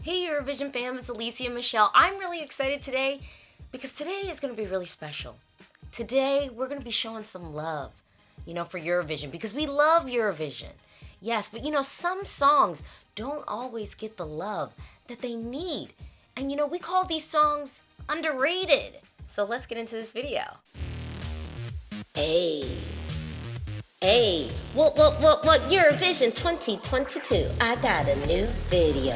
Hey Eurovision fam, it's Alesia and Michelle. I'm really excited today because today is going to be really special. Today we're going to be showing some love, for Eurovision because we love Eurovision. Yes, but some songs don't always get the love that they need. And we call these songs underrated. So let's get into this video. Hey, what, Eurovision 2022. I got a new video.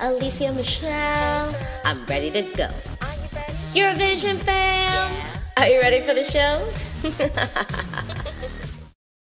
Alesia Michelle, I'm ready to go. Are you ready? Eurovision fam, Yeah. Are you ready for the show?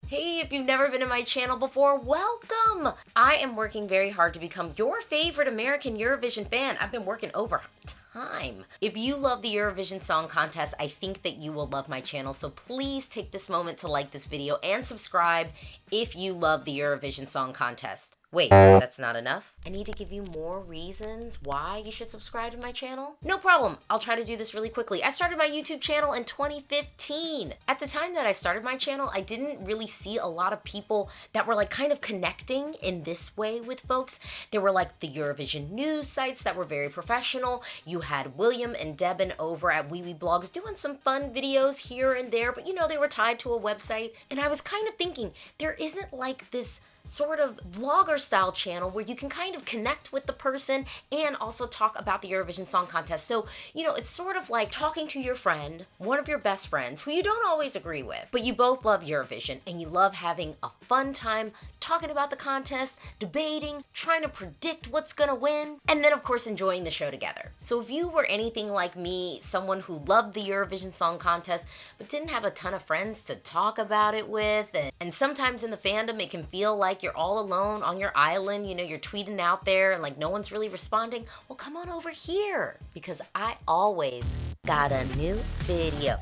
Hey, if you've never been to my channel before, welcome! I am working very hard to become your favorite American Eurovision fan. I've been working overtime. If you love the Eurovision Song Contest, I think that you will love my channel, so please take this moment to like this video and subscribe if you love the Eurovision Song Contest. Wait, that's not enough? I need to give you more reasons why you should subscribe to my channel? No problem, I'll try to do this really quickly. I started my YouTube channel in 2015. At the time that I started my channel, I didn't really see a lot of people that were kind of connecting in this way with folks. There were the Eurovision news sites that were very professional. You had William and Debin over at Wee Wee Blogs doing some fun videos here and there, but they were tied to a website. And I was kind of thinking, there isn't this sort of vlogger style channel where you can kind of connect with the person and also talk about the Eurovision Song Contest. So, it's sort of like talking to your friend, one of your best friends, who you don't always agree with, but you both love Eurovision and you love having a fun time talking about the contest, debating, trying to predict what's gonna win, and then of course enjoying the show together. So if you were anything like me, someone who loved the Eurovision Song Contest but didn't have a ton of friends to talk about it with, and sometimes in the fandom it can feel like you're all alone on your island, you're tweeting out there and no one's really responding, well come on over here because I always got a new video.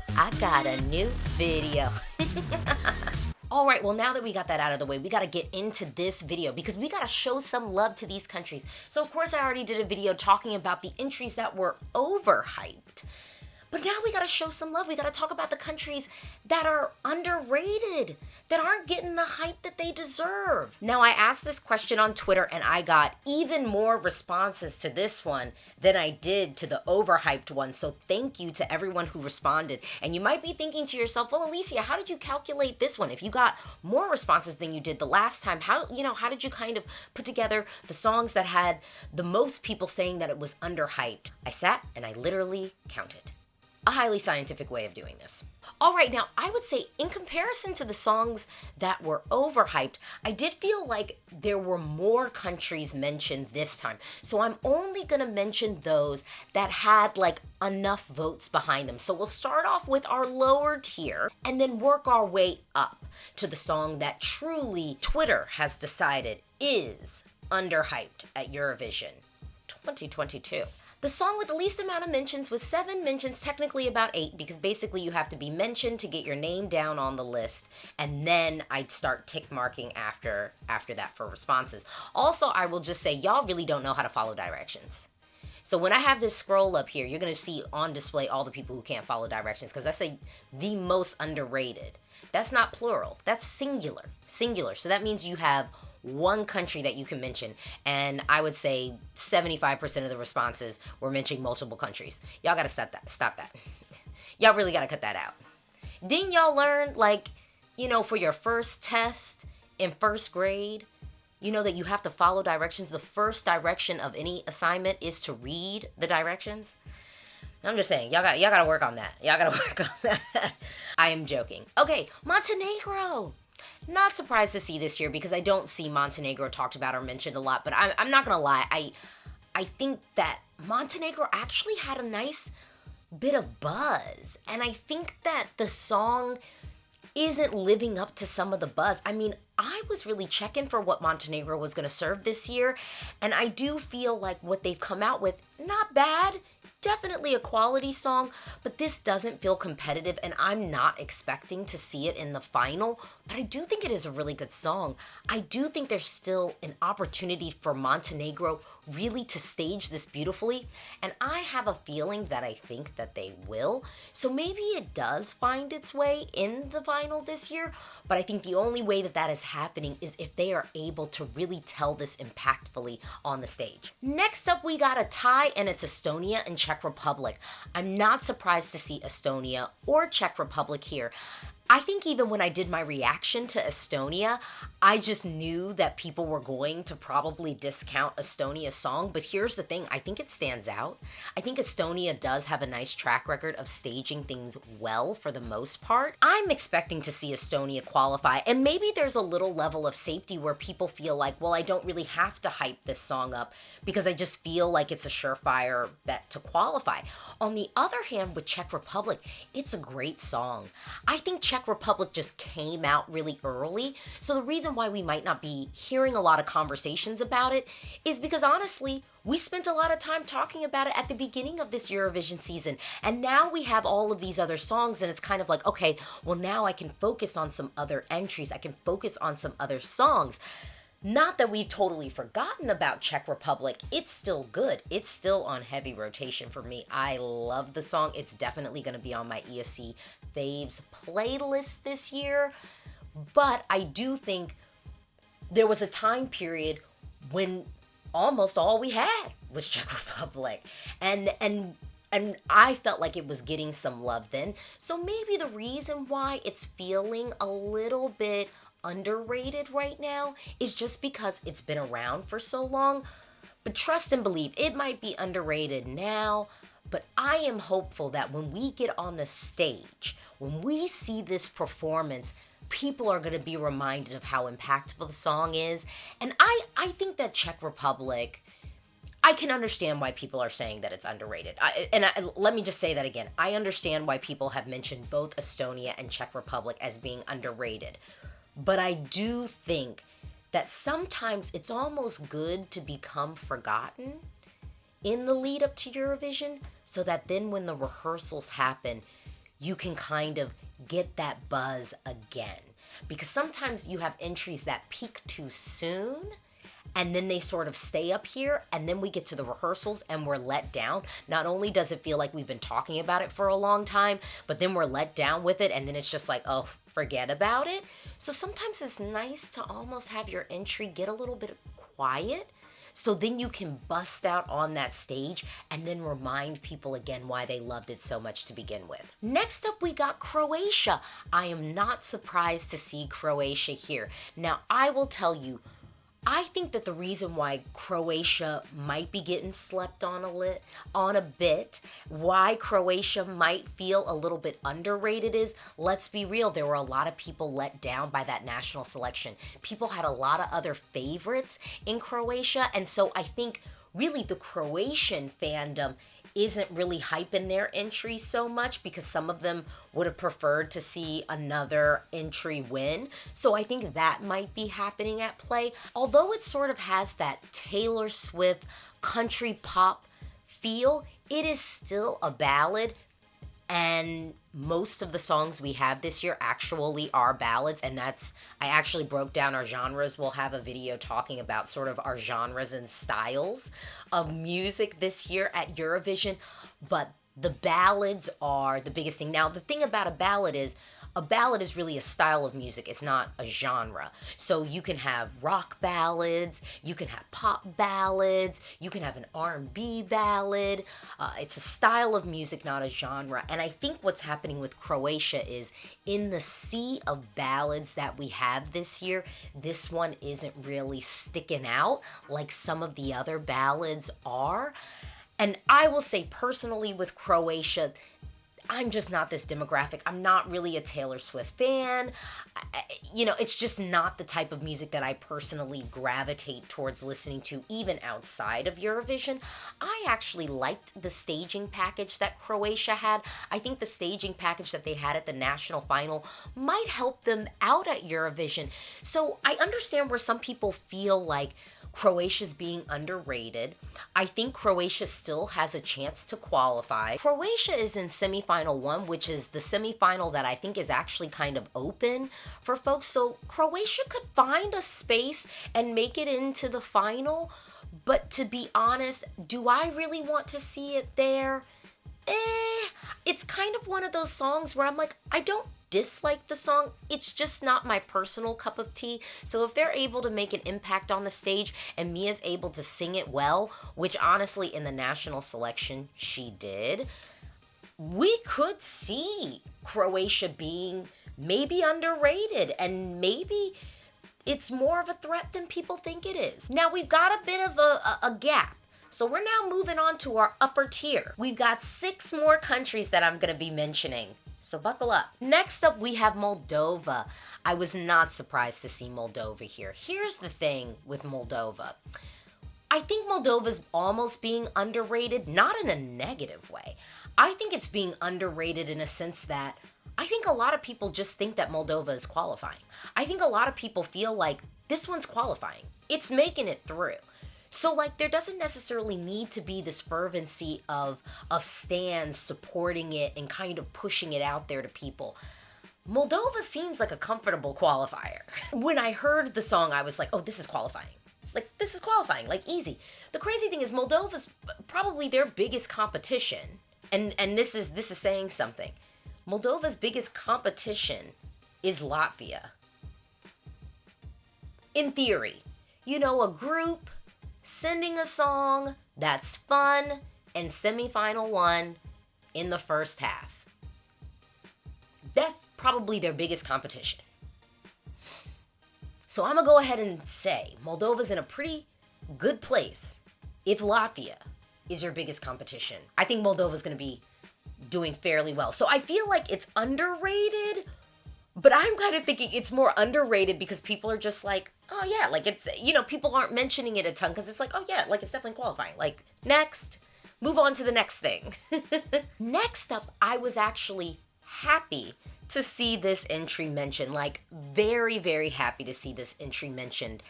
All right, well, now that we got that out of the way, we got to get into this video because we got to show some love to these countries. So, of course, I already did a video talking about the entries that were overhyped. But now we got to show some love. We got to talk about the countries that are underrated, that aren't getting the hype that they deserve. Now, I asked this question on Twitter, and I got even more responses to this one than I did to the overhyped one. So thank you to everyone who responded. And you might be thinking to yourself, well, Alesia, how did you calculate this one? If you got more responses than you did the last time, how did you kind of put together the songs that had the most people saying that it was underhyped? I sat and I literally counted. A highly scientific way of doing this. All right, now I would say in comparison to the songs that were overhyped, I did feel like there were more countries mentioned this time. So I'm only gonna mention those that had enough votes behind them. So we'll start off with our lower tier and then work our way up to the song that truly Twitter has decided is underhyped at Eurovision 2022. The song with the least amount of mentions, with 7 mentions, technically about 8, because basically you have to be mentioned to get your name down on the list, and then I'd start tick marking after that for responses. Also, I will just say, y'all really don't know how to follow directions. So when I have this scroll up here, you're going to see on display all the people who can't follow directions, because I say the most underrated. That's not plural, that's singular. So that means you have one country that you can mention, and I would say 75% of the responses were mentioning multiple countries. Y'all gotta stop that. Y'all really gotta cut that out. Didn't y'all learn, for your first test in first grade, that you have to follow directions? The first direction of any assignment is to read the directions. I'm just saying, y'all gotta work on that. I am joking. Okay, Montenegro. Not surprised to see this year because I don't see Montenegro talked about or mentioned a lot, but I'm not gonna lie, I think that Montenegro actually had a nice bit of buzz, and I think that the song isn't living up to some of the buzz. I mean, I was really checking for what Montenegro was gonna serve this year, and I do feel like what they've come out with, not bad, definitely a quality song, but this doesn't feel competitive, and I'm not expecting to see it in the final. But I do think it is a really good song. I do think there's still an opportunity for Montenegro really to stage this beautifully, and I have a feeling that I think that they will. So maybe it does find its way in the final this year, but I think the only way that that is happening is if they are able to really tell this impactfully on the stage. Next up, we got a tie, and it's Estonia and Czech Republic. I'm not surprised to see Estonia or Czech Republic here. I think even when I did my reaction to Estonia, I just knew that people were going to probably discount Estonia's song, but here's the thing, I think it stands out. I think Estonia does have a nice track record of staging things well for the most part. I'm expecting to see Estonia qualify, and maybe there's a little level of safety where people feel like, well, I don't really have to hype this song up because I just feel like it's a surefire bet to qualify. On the other hand, with Czech Republic, it's a great song. I think Czech Republic just came out really early, so the reason why we might not be hearing a lot of conversations about it is because honestly, we spent a lot of time talking about it at the beginning of this Eurovision season, and now we have all of these other songs, and it's kind of like, okay, well now I can focus on some other entries, I can focus on some other songs. Not that we've totally forgotten about Czech Republic. It's still good. It's still on heavy rotation for me. I love the song. It's definitely going to be on my ESC Faves playlist this year. But I do think there was a time period when almost all we had was Czech Republic. And I felt like it was getting some love then. So maybe the reason why it's feeling a little bit underrated right now is just because it's been around for so long. But trust and believe, it might be underrated now, but I am hopeful that when we get on the stage, when we see this performance, people are going to be reminded of how impactful the song is. And I think that Czech Republic, I can understand why people are saying that it's underrated. Let me just say that again. I understand why people have mentioned both Estonia and Czech Republic as being underrated. But I do think that sometimes it's almost good to become forgotten in the lead up to Eurovision, so that then when the rehearsals happen, you can kind of get that buzz again. Because sometimes you have entries that peak too soon, and then they sort of stay up here, and then we get to the rehearsals and we're let down. Not only does it feel like we've been talking about it for a long time, but then we're let down with it, and then it's just like, oh, forget about it. So sometimes it's nice to almost have your entry get a little bit quiet, so then you can bust out on that stage and then remind people again why they loved it so much to begin with. Next up, we got Croatia. I am not surprised to see Croatia here. Now, I will tell you, I think that the reason why Croatia might be getting slept on a bit, why Croatia might feel a little bit underrated is, let's be real, there were a lot of people let down by that national selection. People had a lot of other favorites in Croatia, and so I think really the Croatian fandom isn't really hyping their entry so much because some of them would have preferred to see another entry win. So I think that might be happening at play. Although it sort of has that Taylor Swift country pop feel, it is still a ballad. And most of the songs we have this year actually are ballads, and I actually broke down our genres. We'll have a video talking about sort of our genres and styles of music this year at Eurovision, but the ballads are the biggest thing. Now, the thing about a ballad is really a style of music. It's not a genre. So you can have rock ballads, you can have pop ballads, you can have an R&B ballad. It's a style of music, not a genre. And I think what's happening with Croatia is in the sea of ballads that we have this year, this one isn't really sticking out like some of the other ballads are. And I will say personally with Croatia, I'm just not this demographic. I'm not really a Taylor Swift fan. It's just not the type of music that I personally gravitate towards listening to, even outside of Eurovision. I actually liked the staging package that Croatia had. I think the staging package that they had at the national final might help them out at Eurovision. So I understand where some people feel like, Croatia's being underrated. I think Croatia still has a chance to qualify. Croatia is in semifinal 1, which is the semifinal that I think is actually kind of open for folks. So Croatia could find a space and make it into the final. But to be honest, do I really want to see it there? It's kind of one of those songs where I'm like, I don't dislike the song. It's just not my personal cup of tea. So if they're able to make an impact on the stage and Mia's able to sing it well, which honestly in the national selection she did, we could see Croatia being maybe underrated, and maybe it's more of a threat than people think it is. Now we've got a bit of a gap. So we're now moving on to our upper tier. We've got 6 more countries that I'm gonna be mentioning. So buckle up. Next up, we have Moldova. I was not surprised to see Moldova here. Here's the thing with Moldova. I think Moldova's almost being underrated, not in a negative way. I think it's being underrated in a sense that I think a lot of people just think that Moldova is qualifying. I think a lot of people feel like this one's qualifying. It's making it through. So, like, there doesn't necessarily need to be this fervency of stands supporting it and kind of pushing it out there to people. Moldova seems like a comfortable qualifier. When I heard the song, I was like, oh, this is qualifying. Like, this is qualifying, like, easy. The crazy thing is Moldova's probably their biggest competition. And this is saying something. Moldova's biggest competition is Latvia. In theory, you know, a group sending a song that's fun and semifinal 1 in the first half. That's probably their biggest competition. So I'm gonna go ahead and say Moldova's in a pretty good place if Latvia is your biggest competition. I think Moldova's gonna be doing fairly well. So I feel like it's underrated, but I'm kind of thinking it's more underrated because people are just like, oh yeah, like it's, you know, people aren't mentioning it a ton because it's like, oh yeah, like it's definitely qualifying. Like, next, move on to the next thing. Next up, I was actually happy to see this entry mentioned, like very, very happy to see this entry mentioned.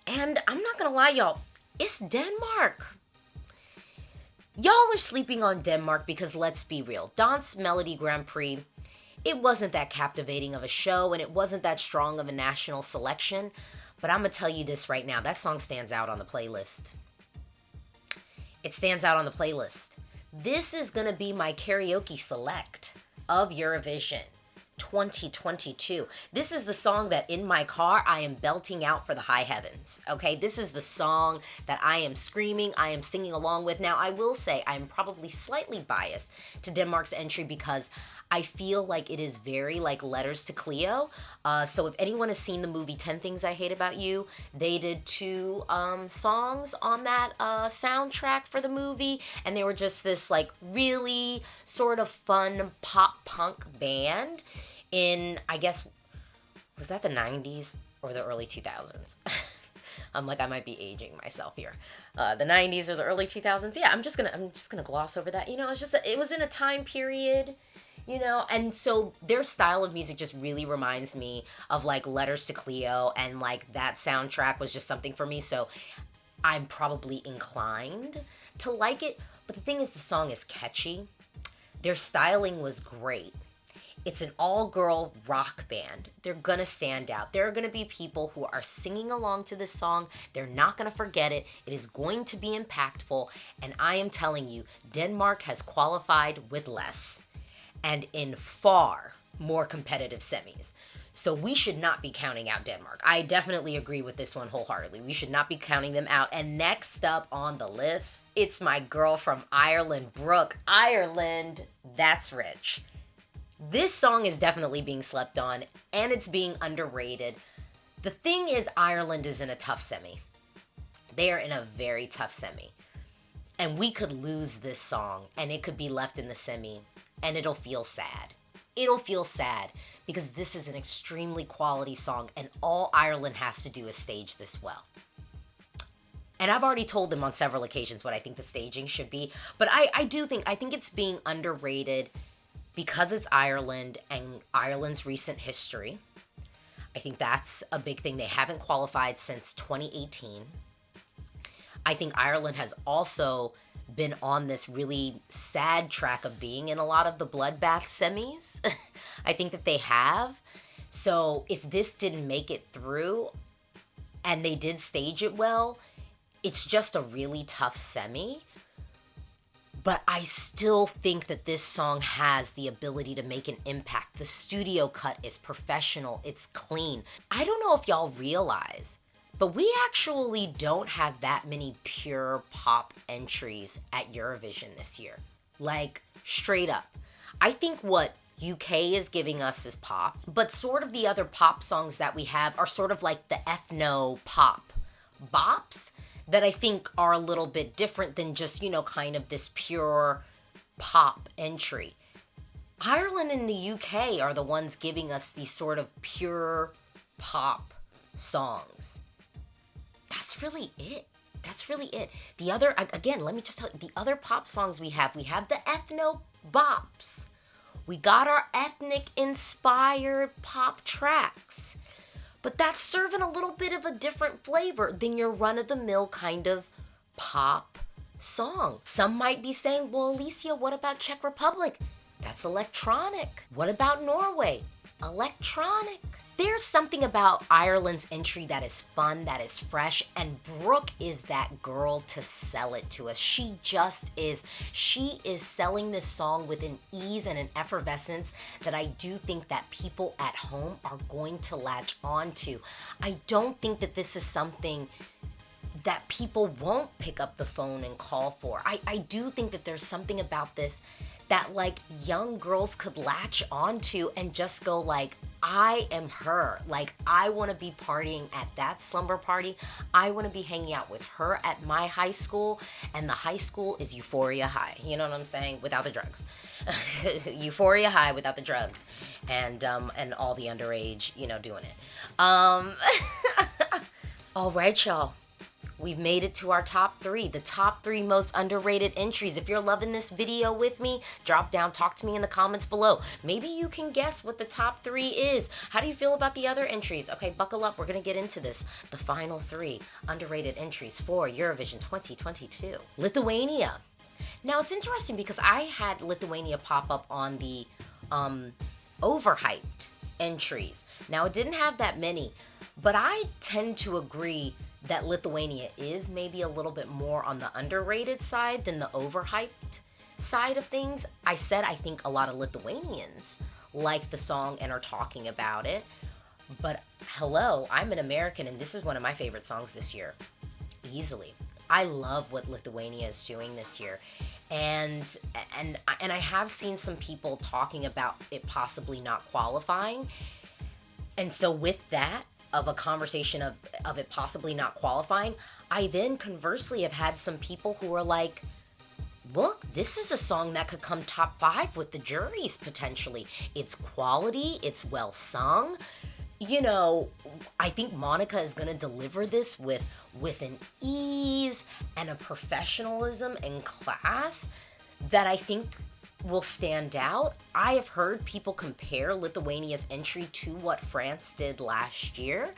And I'm not gonna lie, y'all, it's Denmark. Y'all are sleeping on Denmark because let's be real, Dance Melody Grand Prix, it wasn't that captivating of a show and it wasn't that strong of a national selection. But I'm going to tell you this right now. That song stands out on the playlist. It stands out on the playlist. This is going to be my karaoke select of Eurovision 2022. This is the song that in my car I am belting out for the high heavens. Okay, this is the song that I am screaming, I am singing along with. Now, I will say I'm probably slightly biased to Denmark's entry because I feel like it is very like Letters to Cleo. So if anyone has seen the movie 10 Things I Hate About You, they did 2 songs on that soundtrack for the movie. And they were just this like really sort of fun pop punk band in, I guess, was that the 90s or the early 2000s? I'm like, I might be aging myself here. The 90s or the early 2000s. Yeah, I'm just gonna gloss over that. You know, it was in a time period, you know, and so their style of music just really reminds me of like Letters to Cleo, and like that soundtrack was just something for me. So I'm probably inclined to like it. But the thing is, the song is catchy. Their styling was great. It's an all-girl rock band. They're gonna stand out. There are gonna be people who are singing along to this song. They're not gonna forget it. It is going to be impactful. And I am telling you, Denmark has qualified with less and in far more competitive semis. So we should not be counting out Denmark. I definitely agree with this one wholeheartedly. We should not be counting them out. And next up on the list, it's my girl from Ireland, Brooke. Ireland, that's rich. This song is definitely being slept on, and it's being underrated. The thing is, Ireland is in a tough semi. They are in a very tough semi. And we could lose this song, and it could be left in the semi, and it'll feel sad. It'll feel sad, because this is an extremely quality song, and all Ireland has to do is stage this well. And I've already told them on several occasions what I think the staging should be, but I think it's being underrated because it's Ireland and Ireland's recent history. I think that's a big thing. They haven't qualified since 2018. I think Ireland has also been on this really sad track of being in a lot of the bloodbath semis. I think that they have. So if this didn't make it through and they did stage it well, it's just a really tough semi. But I still think that this song has the ability to make an impact. The studio cut is professional. It's clean. I don't know if y'all realize, but we actually don't have that many pure pop entries at Eurovision this year. Like, straight up. I think what UK is giving us is pop, but sort of the other pop songs that we have are sort of like the ethno-pop bops that I think are a little bit different than just, kind of this pure pop entry. Ireland and the UK are the ones giving us these sort of pure pop songs. That's really it. The other, again, let me just tell you, the other pop songs we have the ethno bops. We got our ethnic inspired pop tracks. But that's serving a little bit of a different flavor than your run-of-the-mill kind of pop song. Some might be saying, well, Alesia, what about Czech Republic? That's electronic. What about Norway? Electronic. There's something about Ireland's entry that is fun, that is fresh, and Brooke is that girl to sell it to us. She just is. She is selling this song with an ease and an effervescence that I do think that people at home are going to latch on to. I don't think that this is something that people won't pick up the phone and call for. I do think that there's something about this that like young girls could latch onto and just go like, I am her. Like, I want to be partying at that slumber party. I want to be hanging out with her at my high school. And the high school is Euphoria High. You know what I'm saying? Without the drugs. Euphoria High without the drugs. And all the underage, doing it. All right, y'all. We've made it to our top 3, the top 3 most underrated entries. If you're loving this video with me, drop down, talk to me in the comments below. Maybe you can guess what the top 3 is. How do you feel about the other entries? Okay, buckle up. We're going to get into this. The final 3 underrated entries for Eurovision 2022. Lithuania. Now, it's interesting because I had Lithuania pop up on the overhyped entries. Now, it didn't have that many, but I tend to agree that Lithuania is maybe a little bit more on the underrated side than the overhyped side of things. I said I think a lot of Lithuanians like the song and are talking about it. But hello, I'm an American and this is one of my favorite songs this year. Easily. I love what Lithuania is doing this year. And I have seen some people talking about it possibly not qualifying. And so with that, of a conversation of it possibly not qualifying, I then conversely have had some people who are like, look, this is a song that could come top 5 with the juries potentially. It's quality, it's well sung. I think Monica is going to deliver this with an ease and a professionalism and class that I think will stand out. I have heard people compare Lithuania's entry to what France did last year.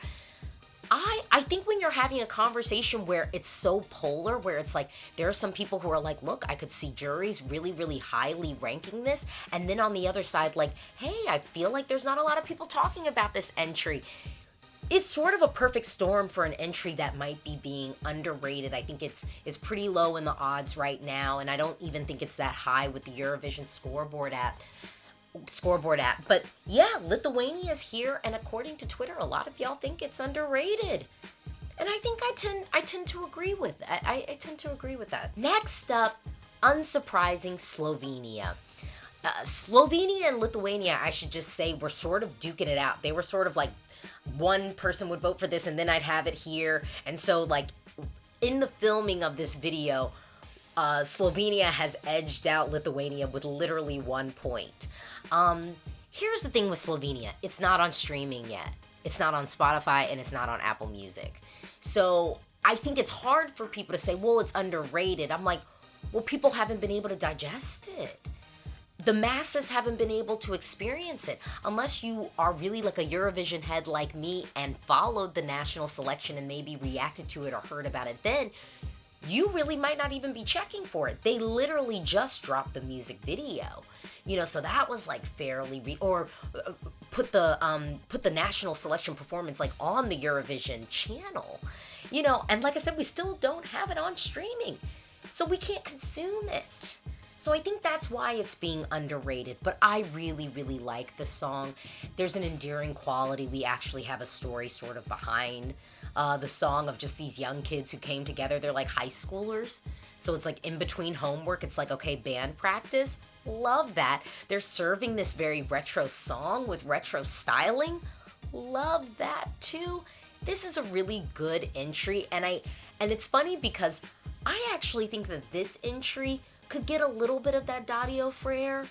I think when you're having a conversation where it's so polar, where it's like there are some people who are like, look, I could see juries really, really highly ranking this. And then on the other side, like, hey, I feel like there's not a lot of people talking about this entry. It's sort of a perfect storm for an entry that might be being underrated. I think it's pretty low in the odds right now, and I don't even think it's that high with the Eurovision scoreboard app. But yeah, Lithuania is here, and according to Twitter, a lot of y'all think it's underrated. And I think I tend to agree with that. I tend to agree with that. Next up, unsurprising, Slovenia. Slovenia and Lithuania, I should just say, were sort of duking it out. They were sort of like, one person would vote for this and then I'd have it here. And so like in the filming of this video, Slovenia has edged out Lithuania with literally 1 point. Here's the thing with Slovenia. It's not on streaming yet. It's not on Spotify and it's not on Apple Music. So I think it's hard for people to say, well, it's underrated. I'm like, well, people haven't been able to digest it. The masses haven't been able to experience it. Unless you are really like a Eurovision head like me and followed the national selection and maybe reacted to it or heard about it then, you really might not even be checking for it. They literally just dropped the music video. So that was like fairly put the national selection performance like on the Eurovision channel. And like I said, we still don't have it on streaming, so we can't consume it. So I think that's why it's being underrated, but I really, really like the song. There's an endearing quality. We actually have a story sort of behind the song of just these young kids who came together. They're like high schoolers. So it's like in between homework, it's like, okay, band practice. Love that. They're serving this very retro song with retro styling. Love that too. This is a really good entry, and it's funny because I actually think that this entry could get a little bit of that Dario Frere,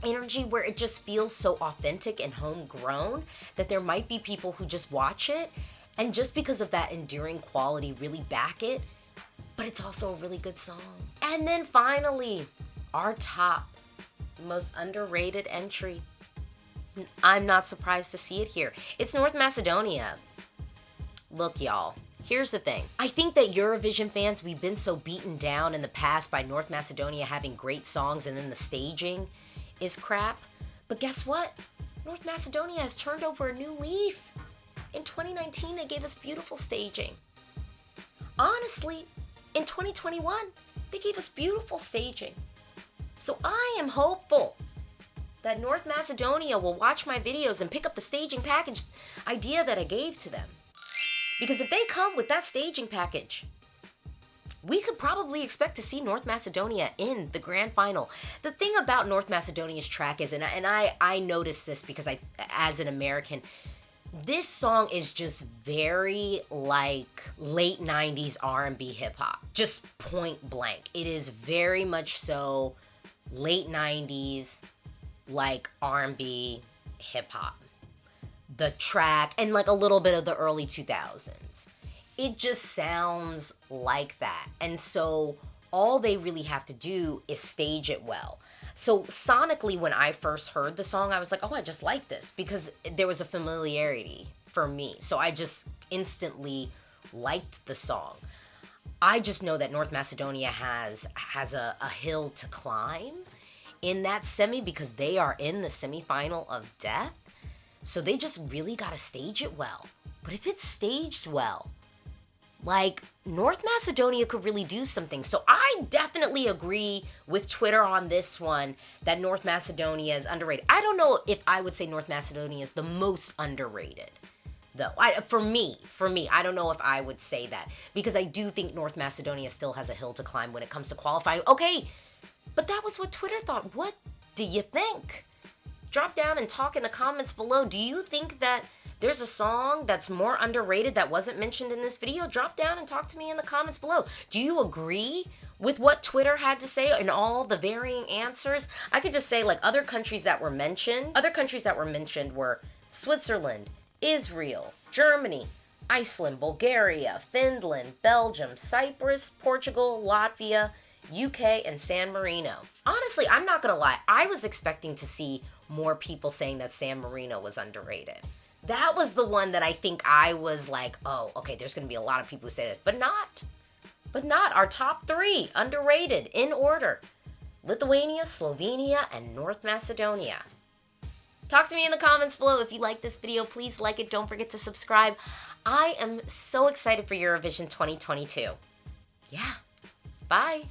energy, where it just feels so authentic and homegrown that there might be people who just watch it and just because of that endearing quality really back it, but it's also a really good song. And then finally, our top most underrated entry. I'm not surprised to see it here. It's North Macedonia. Look, y'all. Here's the thing. I think that Eurovision fans, we've been so beaten down in the past by North Macedonia having great songs and then the staging is crap. But guess what? North Macedonia has turned over a new leaf. In 2019, they gave us beautiful staging. Honestly, in 2021, they gave us beautiful staging. So I am hopeful that North Macedonia will watch my videos and pick up the staging package idea that I gave to them. Because if they come with that staging package, we could probably expect to see North Macedonia in the grand final. The thing about North Macedonia's track is, and I noticed this because as an American, this song is just very like late 90s R&B hip hop, just point blank. It is very much so late 90s like R&B hip hop. The track and like a little bit of the early 2000s. It just sounds like that. And so all they really have to do is stage it well. So sonically, when I first heard the song, I was like, oh, I just like this because there was a familiarity for me. So I just instantly liked the song. I just know that North Macedonia has a hill to climb in that semi because they are in the semifinal of death. So they just really got to stage it well. But if it's staged well, like North Macedonia could really do something. So I definitely agree with Twitter on this one that North Macedonia is underrated. I don't know if I would say North Macedonia is the most underrated, though. For me, I don't know if I would say that because I do think North Macedonia still has a hill to climb when it comes to qualifying. Okay, but that was what Twitter thought. What do you think? Drop down and talk in the comments below. Do you think that there's a song that's more underrated that wasn't mentioned in this video? Drop down and talk to me in the comments below. Do you agree with what Twitter had to say and all the varying answers? I could just say like other countries that were mentioned. Other countries that were mentioned were Switzerland, Israel, Germany, Iceland, Bulgaria, Finland, Belgium, Cyprus, Portugal, Latvia, UK, and San Marino. Honestly, I'm not gonna lie. I was expecting to see more people saying that San Marino was underrated. That was the one that I think I was like, oh, okay, there's going to be a lot of people who say that, but not. Our top 3 underrated in order: Lithuania, Slovenia, and North Macedonia. Talk to me in the comments below. If you like this video, please like it. Don't forget to subscribe. I am so excited for Eurovision 2022. Yeah. Bye.